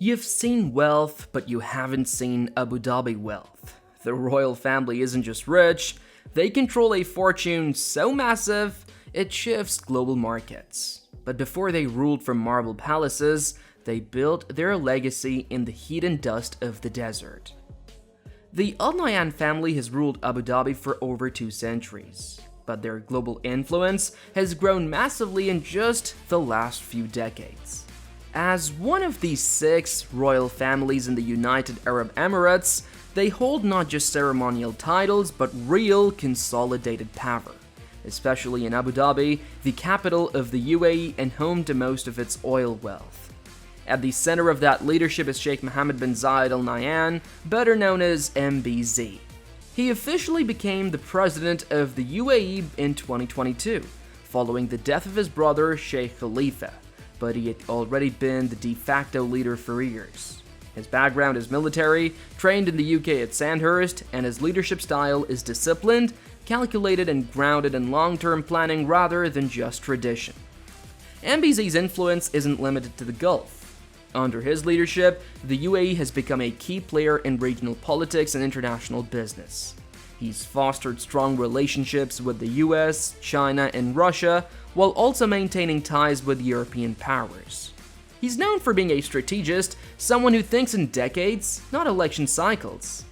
You've seen wealth, but you haven't seen Abu Dhabi wealth. The royal family isn't just rich, they control a fortune so massive, it shifts global markets. But before they ruled from marble palaces, they built their legacy in the heat and dust of the desert. The Al Nahyan family has ruled Abu Dhabi for over 2 centuries, but their global influence has grown massively in just the last few decades. As one of the 6 royal families in the United Arab Emirates, they hold not just ceremonial titles but real consolidated power, especially in Abu Dhabi, the capital of the UAE and home to most of its oil wealth. At the center of that leadership is Sheikh Mohammed bin Zayed Al Nahyan, better known as MBZ. He officially became the president of the UAE in 2022, following the death of his brother Sheikh Khalifa, but he had already been the de facto leader for years. His background is military, trained in the UK at Sandhurst, and his leadership style is disciplined, calculated, and grounded in long-term planning rather than just tradition. MBZ's influence isn't limited to the Gulf. Under his leadership, the UAE has become a key player in regional politics and international business. He's fostered strong relationships with the US, China, and Russia, while also maintaining ties with European powers. He's known for being a strategist, someone who thinks in decades, not election cycles.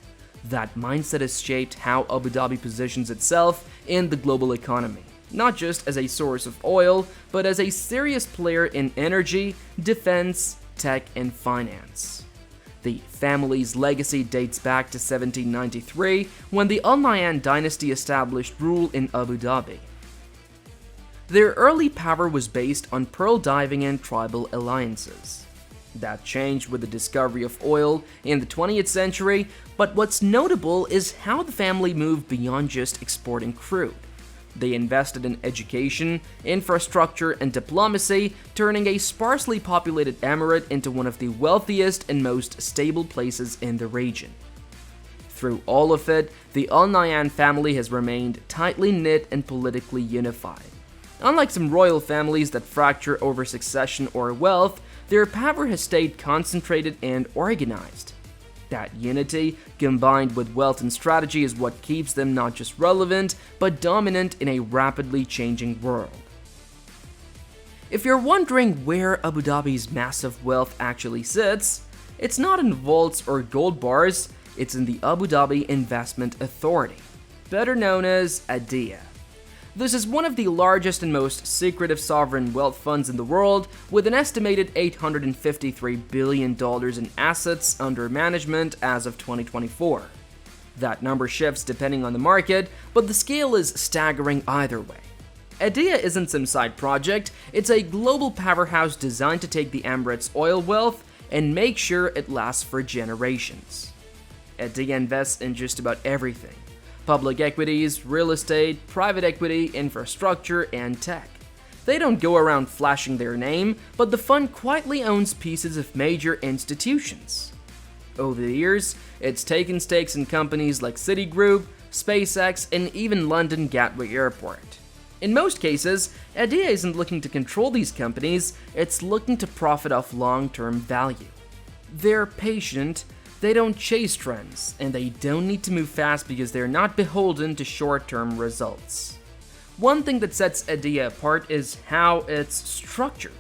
That mindset has shaped how Abu Dhabi positions itself in the global economy, not just as a source of oil, but as a serious player in energy, defense, tech, and finance. The family's legacy dates back to 1793, when the Al Nahyan dynasty established rule in Abu Dhabi. Their early power was based on pearl diving and tribal alliances. That changed with the discovery of oil in the 20th century, but what's notable is how the family moved beyond just exporting crude. They invested in education, infrastructure, and diplomacy, turning a sparsely populated emirate into one of the wealthiest and most stable places in the region. Through all of it, the Al Nahyan family has remained tightly knit and politically unified. Unlike some royal families that fracture over succession or wealth, their power has stayed concentrated and organized. That unity, combined with wealth and strategy, is what keeps them not just relevant, but dominant in a rapidly changing world. If you're wondering where Abu Dhabi's massive wealth actually sits, it's not in vaults or gold bars, it's in the Abu Dhabi Investment Authority, better known as ADIA. This is one of the largest and most secretive sovereign wealth funds in the world, with an estimated $853 billion in assets under management as of 2024. That number shifts depending on the market, but the scale is staggering either way. ADIA isn't some side project, it's a global powerhouse designed to take the Emirates' oil wealth and make sure it lasts for generations. ADIA invests in just about everything: public equities, real estate, private equity, infrastructure, and tech. They don't go around flashing their name, but the fund quietly owns pieces of major institutions. Over the years, it's taken stakes in companies like Citigroup, SpaceX, and even London Gatwick Airport. In most cases, ADIA isn't looking to control these companies, it's looking to profit off long-term value. They're patient, they don't chase trends, and they don't need to move fast because they're not beholden to short-term results. One thing that sets ADIA apart is how it's structured.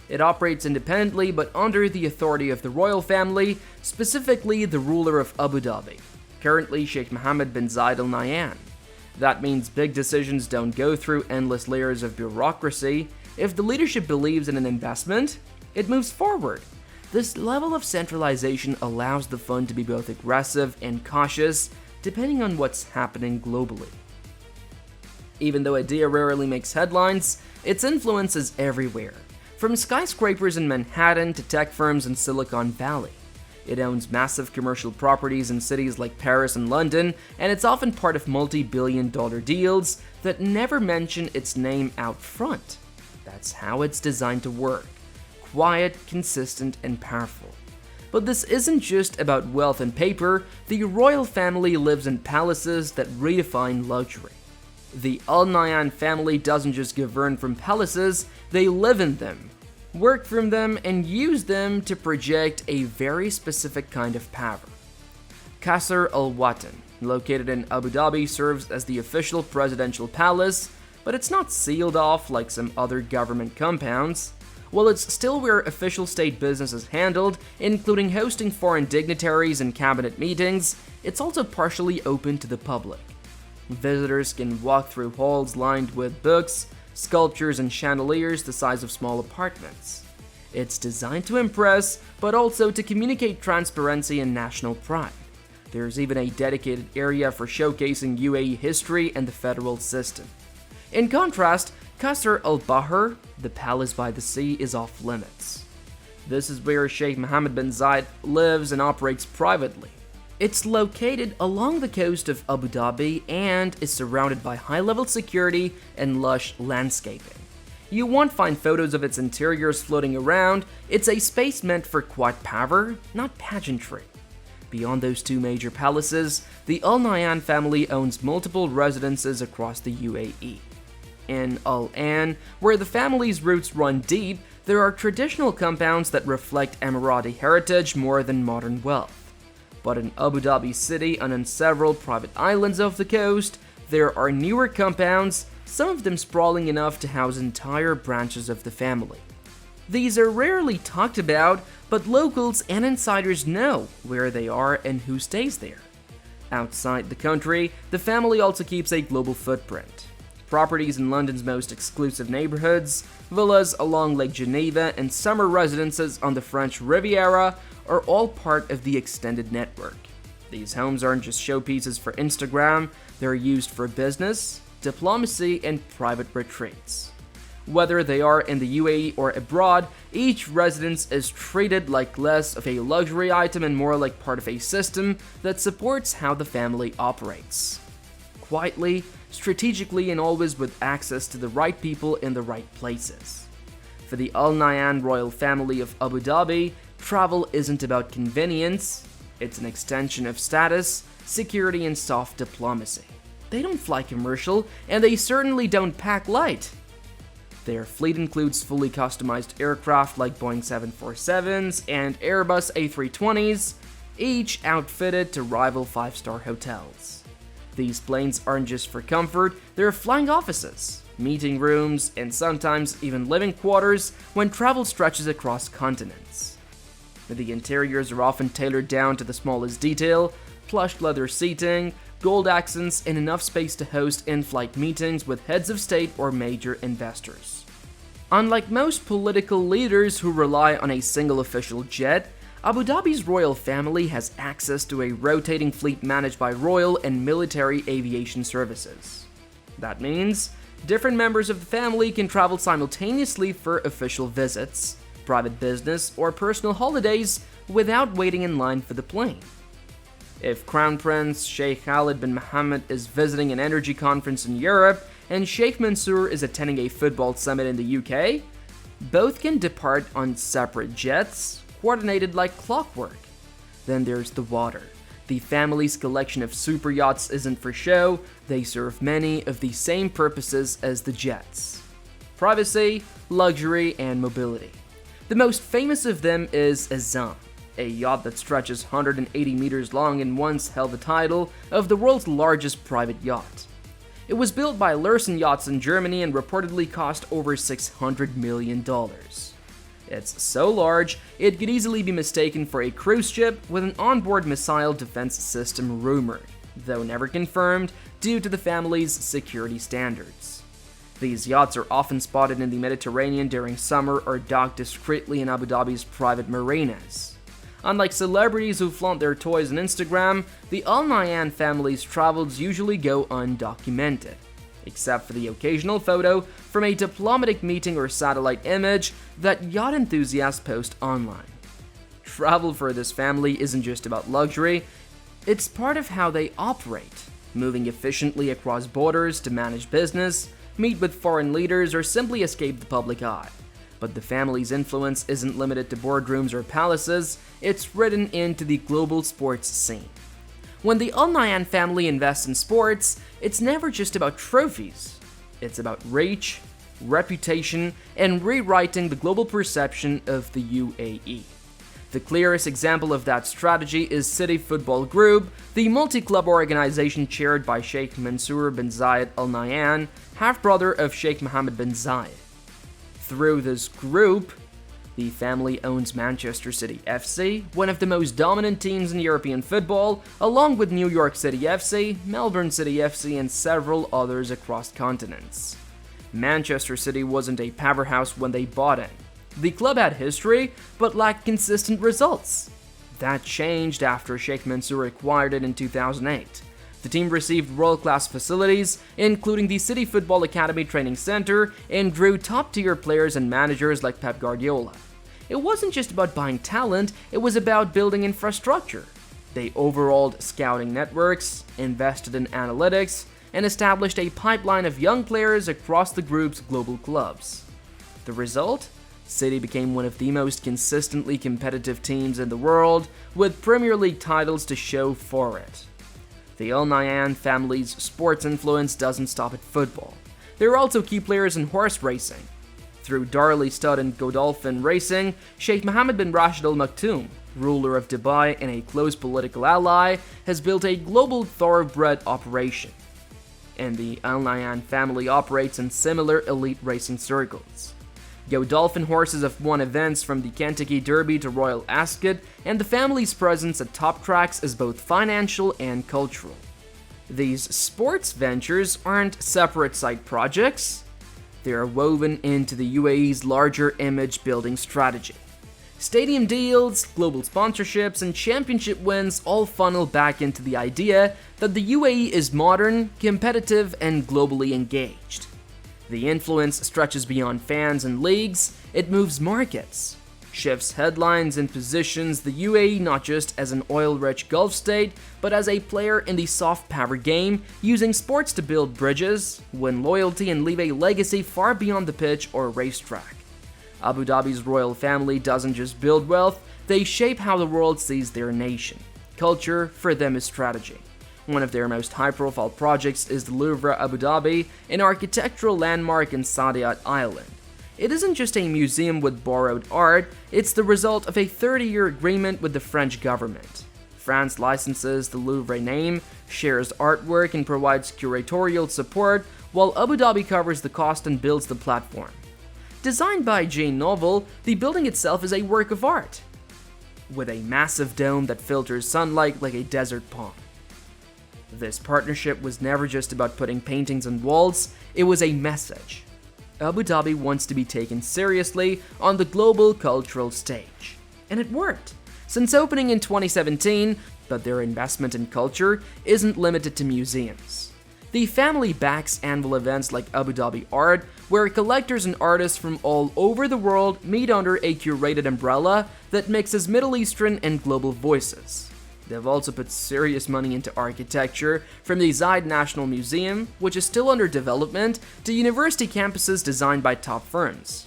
It operates independently but under the authority of the royal family, specifically the ruler of Abu Dhabi, currently Sheikh Mohammed bin Zayed Al Nahyan. That means big decisions don't go through endless layers of bureaucracy. If the leadership believes in an investment, it moves forward. This level of centralization allows the fund to be both aggressive and cautious, depending on what's happening globally. Even though ADIA rarely makes headlines, its influence is everywhere, from skyscrapers in Manhattan to tech firms in Silicon Valley. It owns massive commercial properties in cities like Paris and London, and it's often part of multi-billion-dollar deals that never mention its name out front. That's how it's designed to work. Quiet, consistent, and powerful. But this isn't just about wealth and paper. The royal family lives in palaces that redefine luxury. The Al Nahyan family doesn't just govern from palaces, they live in them. work from them, and use them to project a very specific kind of power. Qasr Al Watan, located in Abu Dhabi, serves as the official presidential palace, but it's not sealed off like some other government compounds. While it's still where official state business is handled, including hosting foreign dignitaries and cabinet meetings, it's also partially open to the public. Visitors can walk through halls lined with books, sculptures, and chandeliers the size of small apartments. It's designed to impress, but also to communicate transparency and national pride. There's even a dedicated area for showcasing UAE history and the federal system. In contrast, Qasr Al Bahr, the palace by the sea, is off limits. This is where Sheikh Mohammed bin Zayed lives and operates privately. It's located along the coast of Abu Dhabi and is surrounded by high-level security and lush landscaping. You won't find photos of its interiors floating around. It's a space meant for quiet power, not pageantry. Beyond those two major palaces, the Al Nahyan family owns multiple residences across the UAE. In Al Ain, where the family's roots run deep, there are traditional compounds that reflect Emirati heritage more than modern wealth. But in Abu Dhabi city and on several private islands off the coast, there are newer compounds, some of them sprawling enough to house entire branches of the family. These are rarely talked about, but locals and insiders know where they are and who stays there. Outside the country, the family also keeps a global footprint. Properties in London's most exclusive neighborhoods, villas along Lake Geneva, and summer residences on the French Riviera are all part of the extended network. These homes aren't just showpieces for Instagram, they're used for business, diplomacy, and private retreats. Whether they are in the UAE or abroad, each residence is treated like less of a luxury item and more like part of a system that supports how the family operates. Quietly, strategically, and always with access to the right people in the right places. For the Al Nahyan royal family of Abu Dhabi, travel isn't about convenience, it's an extension of status, security, and soft diplomacy. They don't fly commercial, and they certainly don't pack light. Their fleet includes fully customized aircraft like Boeing 747s and Airbus A320s, each outfitted to rival five-star hotels. These planes aren't just for comfort, they're flying offices, meeting rooms, and sometimes even living quarters when travel stretches across continents. The interiors are often tailored down to the smallest detail, plush leather seating, gold accents, and enough space to host in-flight meetings with heads of state or major investors. Unlike most political leaders who rely on a single official jet, Abu Dhabi's royal family has access to a rotating fleet managed by royal and military aviation services. That means different members of the family can travel simultaneously for official visits, private business, or personal holidays without waiting in line for the plane. If Crown Prince Sheikh Khalid bin Mohammed is visiting an energy conference in Europe and Sheikh Mansour is attending a football summit in the UK, both can depart on separate jets, coordinated like clockwork. Then there's the water. The family's collection of super yachts isn't for show, they serve many of the same purposes as the jets: privacy, luxury, and mobility. The most famous of them is Azam, a yacht that stretches 180 meters long and once held the title of the world's largest private yacht. It was built by Lürssen Yachts in Germany and reportedly cost over $600 million. It's so large, it could easily be mistaken for a cruise ship with an onboard missile defense system rumored, though never confirmed due to the family's security standards. These yachts are often spotted in the Mediterranean during summer or docked discreetly in Abu Dhabi's private marinas. Unlike celebrities who flaunt their toys on Instagram, the Al Nahyan family's travels usually go undocumented, except for the occasional photo from a diplomatic meeting or satellite image that yacht enthusiasts post online. Travel for this family isn't just about luxury, it's part of how they operate, moving efficiently across borders to manage business, meet with foreign leaders, or simply escape the public eye. But the family's influence isn't limited to boardrooms or palaces, it's written into the global sports scene. When the Al Nahyan family invests in sports, it's never just about trophies. It's about reach, reputation, and rewriting the global perception of the UAE. The clearest example of that strategy is City Football Group, the multi-club organization chaired by Sheikh Mansour bin Zayed Al Nahyan, half-brother of Sheikh Mohammed bin Zayed. Through this group, the family owns Manchester City FC, one of the most dominant teams in European football, along with New York City FC, Melbourne City FC, and several others across continents. Manchester City wasn't a powerhouse when they bought in. The club had history, but lacked consistent results. That changed after Sheikh Mansour acquired it in 2008. The team received world-class facilities, including the City Football Academy Training Center, and drew top-tier players and managers like Pep Guardiola. It wasn't just about buying talent, it was about building infrastructure. They overhauled scouting networks, invested in analytics, and established a pipeline of young players across the group's global clubs. The result? City became one of the most consistently competitive teams in the world, with Premier League titles to show for it. The Al Nahyan family's sports influence doesn't stop at football. They are also key players in horse racing. Through Darley Stud and Godolphin Racing, Sheikh Mohammed bin Rashid Al Maktoum, ruler of Dubai and a close political ally, has built a global thoroughbred operation. And the Al Nahyan family operates in similar elite racing circles. Godolphin horses have won events from the Kentucky Derby to Royal Ascot, and the family's presence at top tracks is both financial and cultural. These sports ventures aren't separate side projects, they are woven into the UAE's larger image-building strategy. Stadium deals, global sponsorships, and championship wins all funnel back into the idea that the UAE is modern, competitive, and globally engaged. The influence stretches beyond fans and leagues, it moves markets, shifts headlines and positions the UAE not just as an oil-rich Gulf state, but as a player in the soft power game, using sports to build bridges, win loyalty, and leave a legacy far beyond the pitch or racetrack. Abu Dhabi's royal family doesn't just build wealth, they shape how the world sees their nation. Culture, for them, is strategy. One of their most high-profile projects is the Louvre Abu Dhabi, an architectural landmark in Saadiyat Island. It isn't just a museum with borrowed art, it's the result of a 30-year agreement with the French government. France licenses the Louvre name, shares artwork, and provides curatorial support, while Abu Dhabi covers the cost and builds the platform. Designed by Jean Nouvel, the building itself is a work of art, with a massive dome that filters sunlight like a desert palm. This partnership was never just about putting paintings on walls, it was a message. Abu Dhabi wants to be taken seriously on the global cultural stage. And it worked. Since opening in 2017, but their investment in culture isn't limited to museums. The family backs annual events like Abu Dhabi Art, where collectors and artists from all over the world meet under a curated umbrella that mixes Middle Eastern and global voices. They've also put serious money into architecture, from the Zayed National Museum, which is still under development, to university campuses designed by top firms.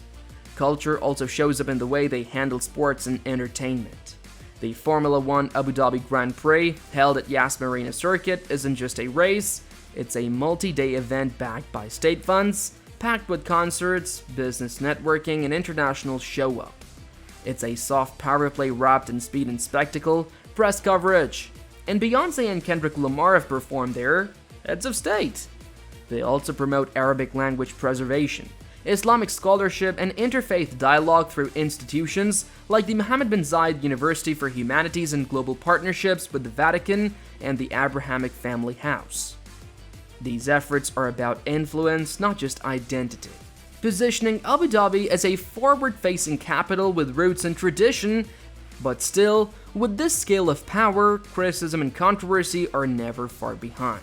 Culture also shows up in the way they handle sports and entertainment. The Formula 1 Abu Dhabi Grand Prix, held at Yas Marina Circuit, isn't just a race, it's a multi-day event backed by state funds, packed with concerts, business networking, and international show-up. It's a soft power play wrapped in speed and spectacle, press coverage, and Beyoncé and Kendrick Lamar have performed there, heads of state. They also promote Arabic language preservation, Islamic scholarship, and interfaith dialogue through institutions like the Mohammed bin Zayed University for Humanities and global partnerships with the Vatican and the Abrahamic Family House. These efforts are about influence, not just identity, positioning Abu Dhabi as a forward-facing capital with roots and tradition. But still, with this scale of power, criticism and controversy are never far behind.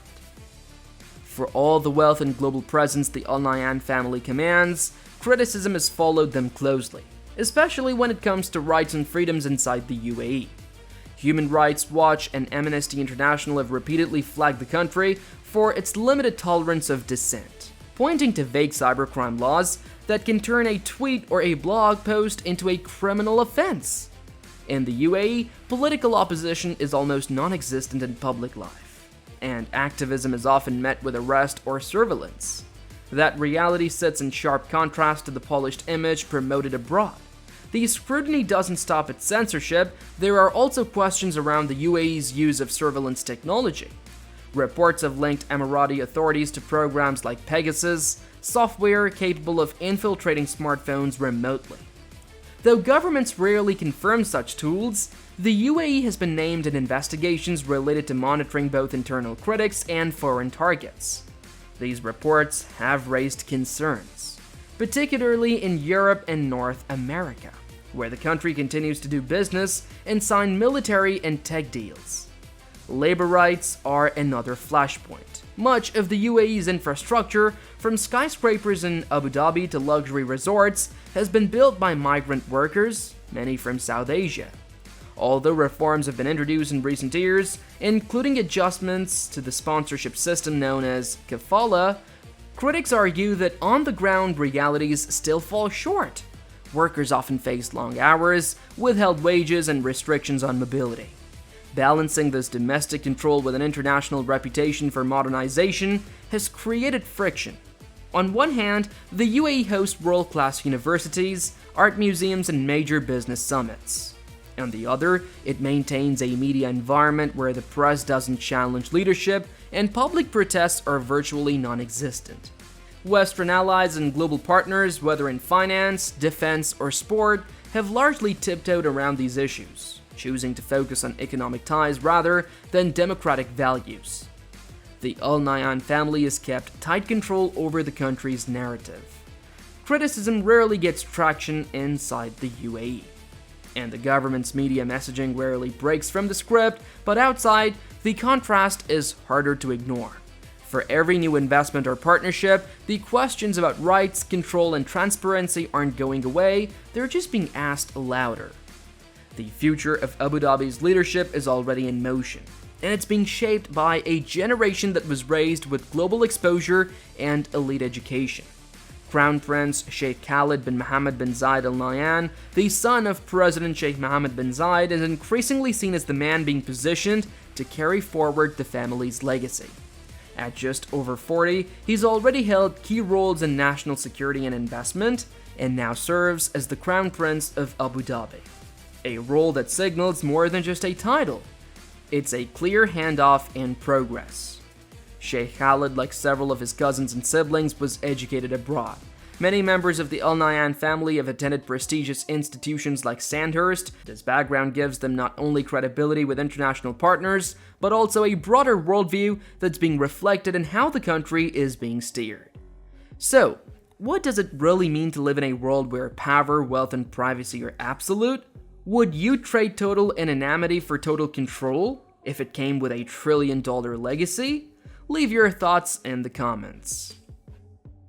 For all the wealth and global presence the Al Nahyan family commands, criticism has followed them closely, especially when it comes to rights and freedoms inside the UAE. Human Rights Watch and Amnesty International have repeatedly flagged the country for its limited tolerance of dissent, pointing to vague cybercrime laws that can turn a tweet or a blog post into a criminal offense. In the UAE, political opposition is almost non-existent in public life, and activism is often met with arrest or surveillance. That reality sits in sharp contrast to the polished image promoted abroad. The scrutiny doesn't stop at censorship, there are also questions around the UAE's use of surveillance technology. Reports have linked Emirati authorities to programs like Pegasus, software capable of infiltrating smartphones remotely. Though governments rarely confirm such tools, the UAE has been named in investigations related to monitoring both internal critics and foreign targets. These reports have raised concerns, particularly in Europe and North America, where the country continues to do business and sign military and tech deals. Labor rights are another flashpoint. Much of the UAE's infrastructure, from skyscrapers in Abu Dhabi to luxury resorts, has been built by migrant workers, many from South Asia. Although reforms have been introduced in recent years, including adjustments to the sponsorship system known as kafala, critics argue that on-the-ground realities still fall short. Workers often face long hours, withheld wages, and restrictions on mobility. Balancing this domestic control with an international reputation for modernization has created friction. On one hand, the UAE hosts world-class universities, art museums, and major business summits. On the other, it maintains a media environment where the press doesn't challenge leadership and public protests are virtually non-existent. Western allies and global partners, whether in finance, defense, or sport, have largely tiptoed around these issues, choosing to focus on economic ties rather than democratic values. The Al Nahyan family has kept tight control over the country's narrative. Criticism rarely gets traction inside the UAE, and the government's media messaging rarely breaks from the script, but outside, the contrast is harder to ignore. For every new investment or partnership, the questions about rights, control, and transparency aren't going away, they're just being asked louder. The future of Abu Dhabi's leadership is already in motion, and it's being shaped by a generation that was raised with global exposure and elite education. Crown Prince Sheikh Khalid bin Mohammed bin Zayed Al Nahyan, the son of President Sheikh Mohammed bin Zayed, is increasingly seen as the man being positioned to carry forward the family's legacy. At just over 40, he's already held key roles in national security and investment, and now serves as the Crown Prince of Abu Dhabi. A role that signals more than just a title. It's a clear handoff in progress. Sheikh Khalid, like several of his cousins and siblings, was educated abroad. Many members of the Al Nahyan family have attended prestigious institutions like Sandhurst. This background gives them not only credibility with international partners, but also a broader worldview that's being reflected in how the country is being steered. So, what does it really mean to live in a world where power, wealth, and privacy are absolute? Would you trade total anonymity for total control if it came with $1 trillion legacy? Leave your thoughts in the comments.